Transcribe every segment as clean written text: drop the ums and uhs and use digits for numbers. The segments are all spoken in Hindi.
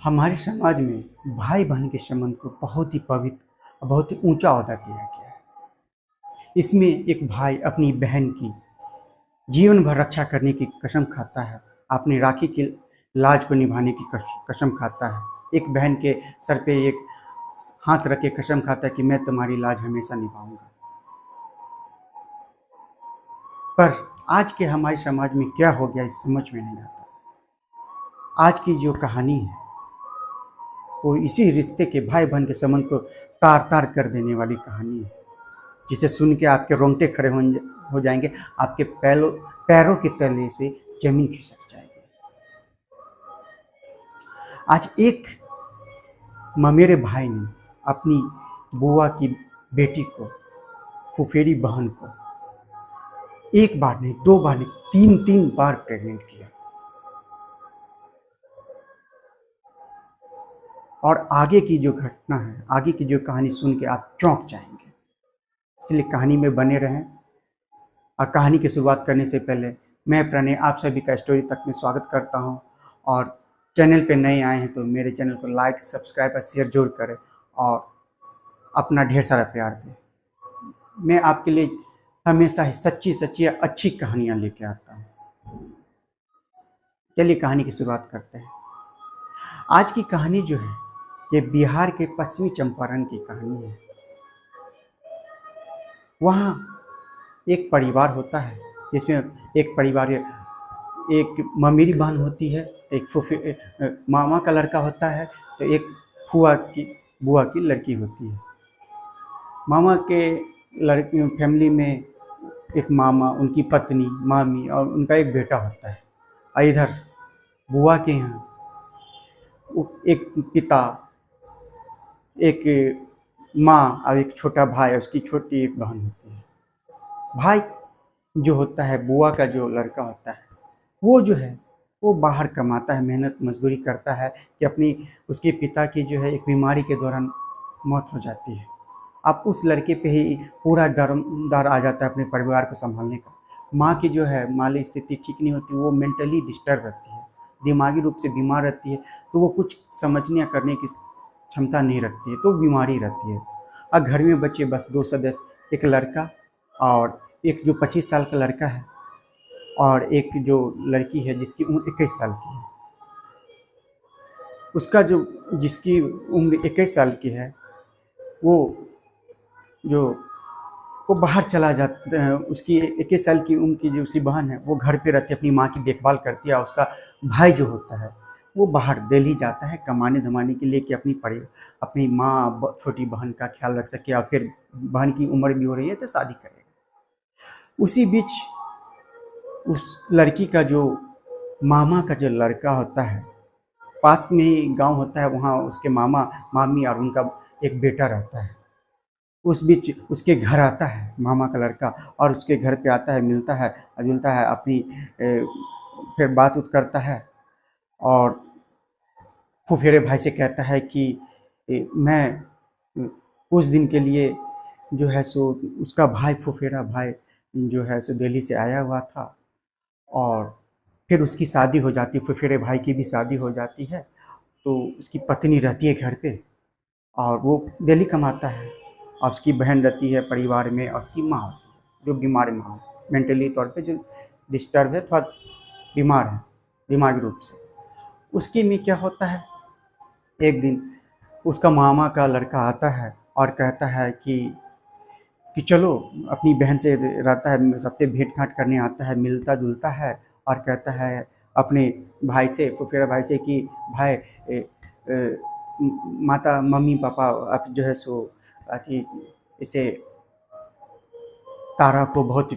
हमारे समाज में भाई बहन के संबंध को बहुत ही पवित्र और बहुत ही ऊंचा अहदा किया गया है। इसमें एक भाई अपनी बहन की जीवन भर रक्षा करने की कसम खाता है, अपनी राखी की लाज को निभाने की कसम खाता है। एक बहन के सर पे एक हाथ रख के कसम खाता है कि मैं तुम्हारी लाज हमेशा निभाऊंगा। पर आज के हमारे समाज में क्या हो गया इस समझ में नहीं आता। आज की जो कहानी है वो इसी रिश्ते के भाई बहन के संबंध को तार तार कर देने वाली कहानी है, जिसे सुन के आपके रोंगटे खड़े हो जाएंगे, आपके पैरों के तले से जमीन खिसक जाएगी। आज एक ममेरे भाई ने अपनी बुआ की बेटी को, फुफेरी बहन को, एक बार नहीं, दो बार नहीं, तीन तीन बार प्रेग्नेंट किया। और आगे की जो घटना है, आगे की जो कहानी सुन के आप चौंक जाएंगे। इसलिए कहानी में बने रहें। और कहानी की शुरुआत करने से पहले मैं प्रणय आप सभी का स्टोरी तक में स्वागत करता हूं। और चैनल पे नए आए हैं तो मेरे चैनल को लाइक, सब्सक्राइब और शेयर जरूर करें और अपना ढेर सारा प्यार दें। मैं आपके लिए हमेशा ही सच्ची सच्ची अच्छी कहानियाँ लेके आता हूँ। चलिए कहानी की शुरुआत करते हैं। आज की कहानी जो है ये बिहार के पश्चिमी चंपारण की कहानी है। वहाँ एक परिवार होता है जिसमें एक परिवार, एक ममेरी बहन होती है, एक मामा का लड़का होता है, तो एक बुआ की लड़की होती है। मामा के लड़की फैमिली में एक मामा, उनकी पत्नी, मामी और उनका एक बेटा होता है। और इधर बुआ के यहाँ एक पिता, एक माँ और एक छोटा भाई, उसकी छोटी एक बहन होती है। भाई जो होता है, बुआ का जो लड़का होता है, वो जो है वो बाहर कमाता है, मेहनत मजदूरी करता है कि उसके पिता की जो है एक बीमारी के दौरान मौत हो जाती है। अब उस लड़के पे ही पूरा दार आ जाता है अपने परिवार को संभालने का। माँ की जो है माली स्थिति ठीक नहीं होती, वो मेंटली डिस्टर्ब रहती है, दिमागी रूप से बीमार रहती है, तो वो कुछ समझने या करने की क्षमता नहीं रखती है, तो बीमारी रहती है। और घर में बच्चे बस दो सदस्य, एक लड़का और एक जो 25 साल का लड़का है और एक जो लड़की है जिसकी उम्र 21 साल की है। उसका जो जिसकी उम्र 21 साल की है वो बाहर चला जाता है। उसकी 21 साल की उम्र की जो उसकी बहन है वो घर पे रहती है, अपनी माँ की देखभाल करती है। और उसका भाई जो होता है वो बाहर दिल्ली जाता है कमाने धमाने के लिए कि अपनी माँ, छोटी बहन का ख्याल रख सके, और फिर बहन की उम्र भी हो रही है तो शादी करेगा। उसी बीच उस लड़की का जो मामा का जो लड़का होता है, पास में ही गांव होता है, वहाँ उसके मामा, मामी और उनका एक बेटा रहता है। उस बीच उसके घर आता है मामा का लड़का, और उसके घर पे आता है, मिलता है, जुलता है, अपनी फिर बात उत करता है। और फुफेरे भाई से कहता है कि मैं कुछ दिन के लिए जो है सो, उसका भाई, फुफेरा भाई जो है सो दिल्ली से आया हुआ था। और फिर उसकी शादी हो जाती है, फुफेरे भाई की भी शादी हो जाती है। तो उसकी पत्नी रहती है घर पे और वो दिल्ली कमाता है। और उसकी बहन रहती है परिवार में, और उसकी माँ होती है जो बीमार माँ है, मेंटली तौर पे जो डिस्टर्ब है, थोड़ा बीमार है दिमागी रूप से। उसकी में क्या होता है, एक दिन उसका मामा का लड़का आता है और कहता है कि चलो, अपनी बहन से रहता है, सबसे भेंट घाट करने आता है, मिलता जुलता है। और कहता है अपने भाई से, फुफेरा भाई से कि भाई माता, मम्मी पापा अब जो है सो अति इसे तारा को बहुत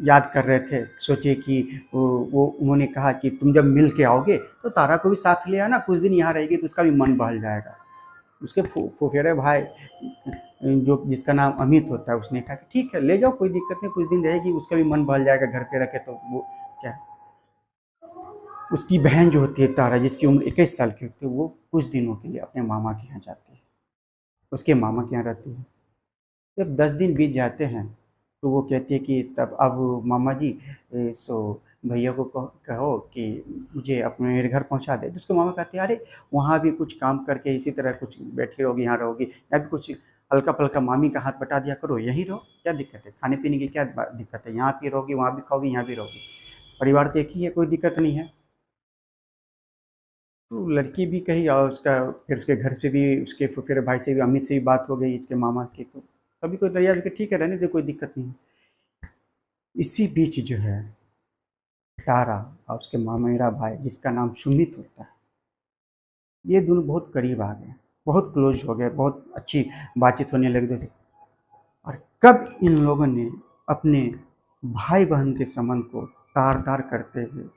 याद कर रहे थे। सोचे कि वो उन्होंने कहा कि तुम जब मिल के आओगे तो तारा को भी साथ ले आना, कुछ दिन यहाँ रहेगी तो उसका भी मन बहल जाएगा। उसके फुफेरे भाई जो जिसका नाम अमित होता है, उसने कहा कि ठीक है ले जाओ, कोई दिक्कत नहीं, कुछ दिन रहेगी, उसका भी मन बहल जाएगा घर पे रखे तो। वो क्या, उसकी बहन जो होती है तारा, जिसकी उम्र 21 साल की होती है, वो कुछ दिनों के लिए अपने मामा के यहाँ जाती है, उसके मामा के यहाँ रहती है। जब 10 दिन बीत जाते हैं तो वो कहती है कि तब अब मामा जी सो भैया को कहो कि मुझे अपने मेरे घर पहुंचा दे। तो उसके मामा कहते हैं अरे वहाँ भी कुछ काम करके इसी तरह कुछ बैठी रहोगी, यहाँ रहोगी, या भी कुछ हल्का फुल्का मामी का हाथ बटा दिया करो, यहीं रहो, क्या दिक्कत है, खाने पीने की क्या दिक्कत है, यहाँ भी रहोगी वहाँ भी खाओगी यहाँ भी रहोगी, परिवार तो एक ही है, कोई दिक्कत नहीं है। तो लड़की भी कही और उसका फिर उसके घर से भी उसके फिर भाई से भी अमित से भी बात हो गई इसके मामा की, तो सभी को तैयार कि ठीक है रहने दे, कोई दिक्कत नहीं। इसी बीच जो है तारा और उसके मामा मेरा भाई जिसका नाम सुमित होता है, ये दोनों बहुत करीब आ गए, बहुत क्लोज हो गए, बहुत अच्छी बातचीत होने लगी थी। और कब इन लोगों ने अपने भाई बहन के संबंध को तार तार करते हुए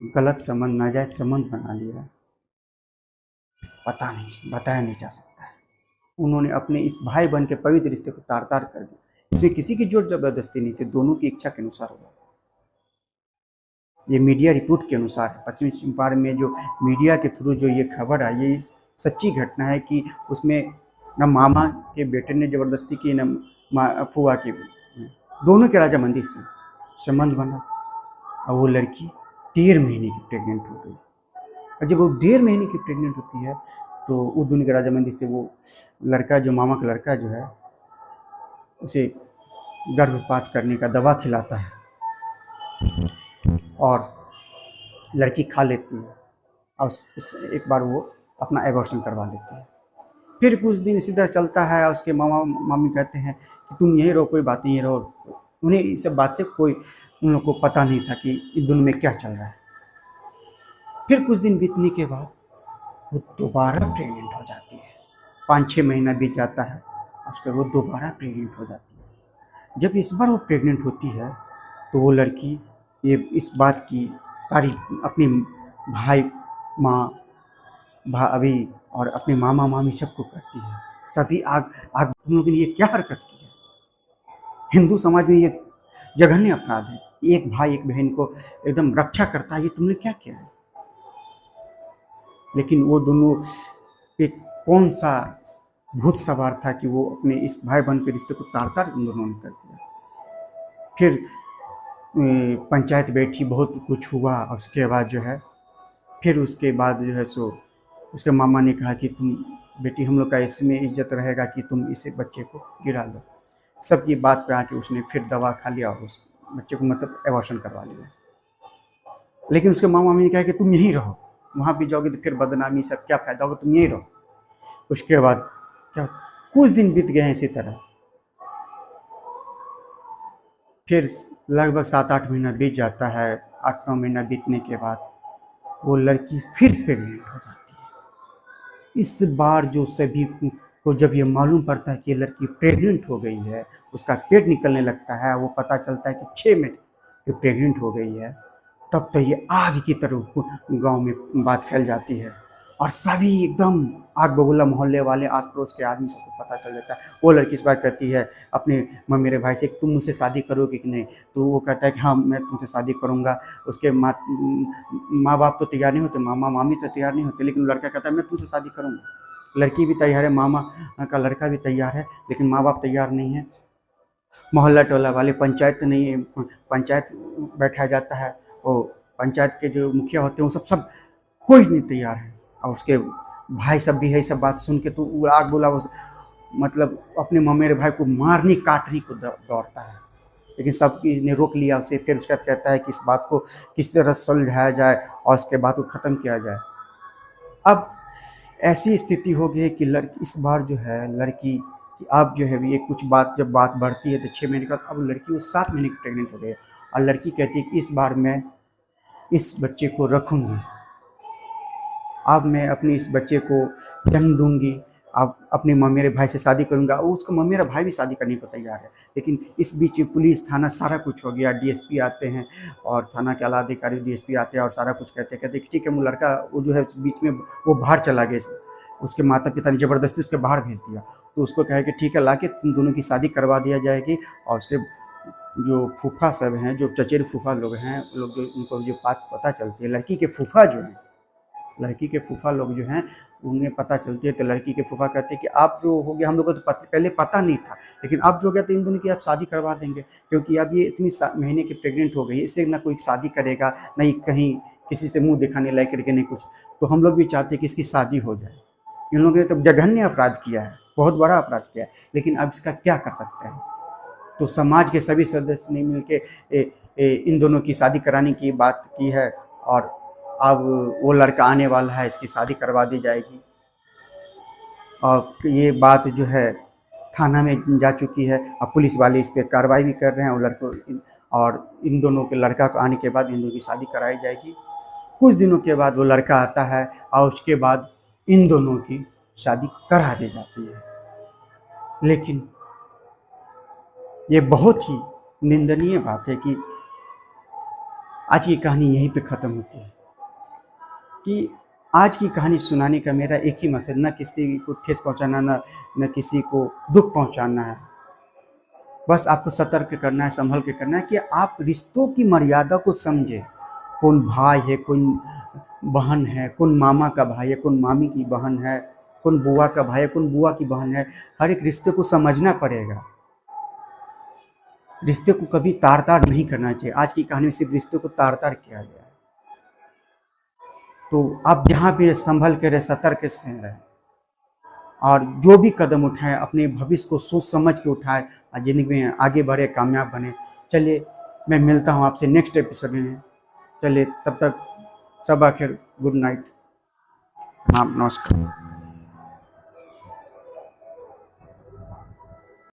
गलत संबंध, नाजायज संबंध बना लिया, पता नहीं, बताया नहीं जा सकता है। उन्होंने अपने इस भाई बहन के पवित्र रिश्ते को तार तार कर दिया। इसमें किसी की जोर जबरदस्ती नहीं थी, दोनों की इच्छा के अनुसार हुआ। ये मीडिया रिपोर्ट के अनुसार है। पश्चिमी चंपारण में जो मीडिया के थ्रू जो ये खबर आई, ये सच्ची घटना है कि उसमें न मामा के बेटे ने ज़बरदस्ती की, न फुआ की, दोनों के राजामंदी से संबंध बना और वो लड़की 1.5 महीने की प्रेग्नेंट हो गई। और जब वो 1.5 महीने की प्रेग्नेंट होती है तो वो दोनों के राजामंदी से वो लड़का, जो मामा का लड़का जो है, उसे गर्भपात करने का दवा खिलाता है और लड़की खा लेती है और उस एक बार वो अपना एबॉर्शन करवा लेती है। फिर कुछ दिन इसी तरह चलता है और उसके मामा मामी कहते हैं कि तुम यहीं रहो, कोई बात नहीं, यहीं रहो। उन्हें इस सब बात से कोई, उन लोग को पता नहीं था कि इस दुनिया में क्या चल रहा है। फिर कुछ दिन बीतने के बाद वो दोबारा प्रेग्नेंट हो जाती है। 5-6 महीना बीत जाता है, उसके वो दोबारा प्रेग्नेंट हो जाती है। जब इस बार वो प्रेग्नेंट होती है तो वो लड़की ये इस बात की सारी अपनी भाई, माँ, भाभी और अपने मामा मामी सबको कहती है। सभी आग आग तुम लोगों ने ये क्या हरकत की है? हिंदू समाज में ये जघन्य अपराध है। एक भाई एक बहन को एकदम रक्षा करता है, ये तुमने क्या किया है? लेकिन वो दोनों पे कौन सा भूत सवार था कि वो अपने इस भाई बहन के रिश्ते को तार तार उन दोनों ने कर दिया। फिर पंचायत बैठी, बहुत कुछ हुआ। उसके बाद जो है, फिर उसके बाद जो है सो उसके मामा ने कहा कि तुम बेटी, हम लोग का इसमें इज्जत रहेगा कि तुम इसे बच्चे को गिरा लो। सबकी बात पे आके उसने फिर दवा खा लिया और उस बच्चे को मतलब एबॉर्शन करवा लिया। लेकिन उसके मामा ने कहा कि तुम यहीं रहो, वहाँ भी जाओगे तो फिर बदनामी, सब क्या फायदा होगा, तुम यहीं रहो। उसके बाद क्या, कुछ दिन बीत गए हैं इसी तरह। फिर लगभग 7-8 महीना बीत जाता है। 8-9 महीना बीतने के बाद वो लड़की फिर प्रेग्नेंट हो जाती है। इस बार जो सभी को जब ये मालूम पड़ता है कि ये लड़की प्रेग्नेंट हो गई है, उसका पेट निकलने लगता है, वो पता चलता है कि 6 महीने की प्रेग्नेंट हो गई है, तब तो ये आग की तरह गांव में बात फैल जाती है और सभी एकदम आग बबूला, मोहल्ले वाले, आस पड़ोस के आदमी सबको पता चल जाता है। वो लड़की इस बार कहती है अपने मेरे भाई से कि तुम मुझसे शादी करोगे कि नहीं? तो वो कहता है कि हाँ मैं तुमसे शादी करूँगा। उसके माँ बाप तो तैयार नहीं होते, मामा मामी तो तैयार नहीं होते, लेकिन लड़का कहता है मैं तुमसे शादी करूँगा। लड़की भी तैयार है, मामा का लड़का भी तैयार है, लेकिन माँ बाप तैयार नहीं है। मोहल्ला टोला वाले, पंचायत नहीं, पंचायत बैठाया जाता है, वो पंचायत के जो मुखिया होते हैं वो सब कोई नहीं तैयार है। और उसके भाई सब भी है, सब बात सुन के तो वो आग बोला, वो मतलब अपने मेरे भाई को मारने काटने को दौड़ता है। लेकिन सब ने रोक लिया उसे। फिर उसके बाद कहता है कि इस बात को किस तरह सुलझाया जाए और उसके बाद को ख़त्म किया जाए। अब ऐसी स्थिति हो गई है कि लड़की इस बार जो है, लड़की कि अब जो है ये कुछ बात जब बात बढ़ती है तो 6 महीने का, अब लड़की वो 7 महीने की प्रेग्नेंट हो गई है और लड़की कहती है कि इस बार मैं इस बच्चे को रखूँगी, अब मैं अपने इस बच्चे को जन्म दूंगी, अब अपने मेरे भाई से शादी करूंगा। और उसका मेरा भाई भी शादी करने को तैयार है। लेकिन इस बीच पुलिस, थाना, सारा कुछ हो गया। डीएसपी आते हैं और थाना के आला अधिकारी डीएसपी आते हैं और सारा कुछ कहते हैं ठीक है। वो लड़का वो जो है बीच में वो बाहर चला गया, उसके माता पिता ने ज़बरदस्ती उसके बाहर भेज दिया। तो उसको कहे कि ठीक है, ला के तुम दोनों की शादी करवा दिया जाएगी। और उसके जो फूफा सब हैं, जो चचेरे फूफा लोग हैं, लोग जो उनको जो बात पता चलती है, लड़की के फूफा जो हैं लड़की के फूफा लोग जो हैं उन्हें पता चलती है तो लड़की के फूफा कहते हैं कि आप जो हो गया, हम लोग को तो पहले पता नहीं था, लेकिन अब जो हो गया तो इन दोनों की आप शादी करवा देंगे, क्योंकि अब ये इतनी महीने की प्रेग्नेंट हो गई, इससे ना कोई शादी करेगा, नहीं कहीं किसी से मुंह दिखाने लायक करके नहीं कुछ, तो हम लोग भी चाहते हैं कि इसकी शादी हो जाए। इन लोगों ने तो जघन्य अपराध किया है, बहुत बड़ा अपराध किया है, लेकिन अब इसका क्या कर सकते हैं। तो समाज के सभी सदस्य ने मिलकर इन दोनों की शादी कराने की बात की है, और अब वो लड़का आने वाला है, इसकी शादी करवा दी जाएगी। और ये बात जो है थाना में जा चुकी है, अब पुलिस वाले इस पर कार्रवाई भी कर रहे हैं, और इन दोनों के लड़का को आने के बाद इन दोनों की शादी कराई जाएगी। कुछ दिनों के बाद वो लड़का आता है और उसके बाद इन दोनों की शादी करा दी जाती है। लेकिन ये बहुत ही निंदनीय बात है कि आज की कहानी यहीं पे ख़त्म होती है। कि आज की कहानी सुनाने का मेरा एक ही मकसद, न किसी को ठेस पहुंचाना, न किसी को दुख पहुंचाना है। बस आपको सतर्क करना है, संभल के करना है कि आप रिश्तों की मर्यादा को समझें। कौन भाई है, कौन बहन है, कौन मामा का भाई है, कौन मामी की बहन है, कौन बुआ का भाई है, कौन बुआ की बहन है। हर एक रिश्ते को समझना पड़ेगा। रिश्ते को कभी तार तार नहीं करना चाहिए। आज की कहानी में सिर्फ रिश्ते को तार तार किया गया है। तो आप जहाँ भी संभल के रहे, सतर्क से रहें, और जो भी कदम उठाएं अपने भविष्य को सोच समझ के उठाएं, जिंदगी में आगे बढ़े, कामयाब बने। चलिए, मैं मिलता हूँ आपसे नेक्स्ट एपिसोड में। चलिए, तब तक सब आखिर गुड नाइट, नमस्कार।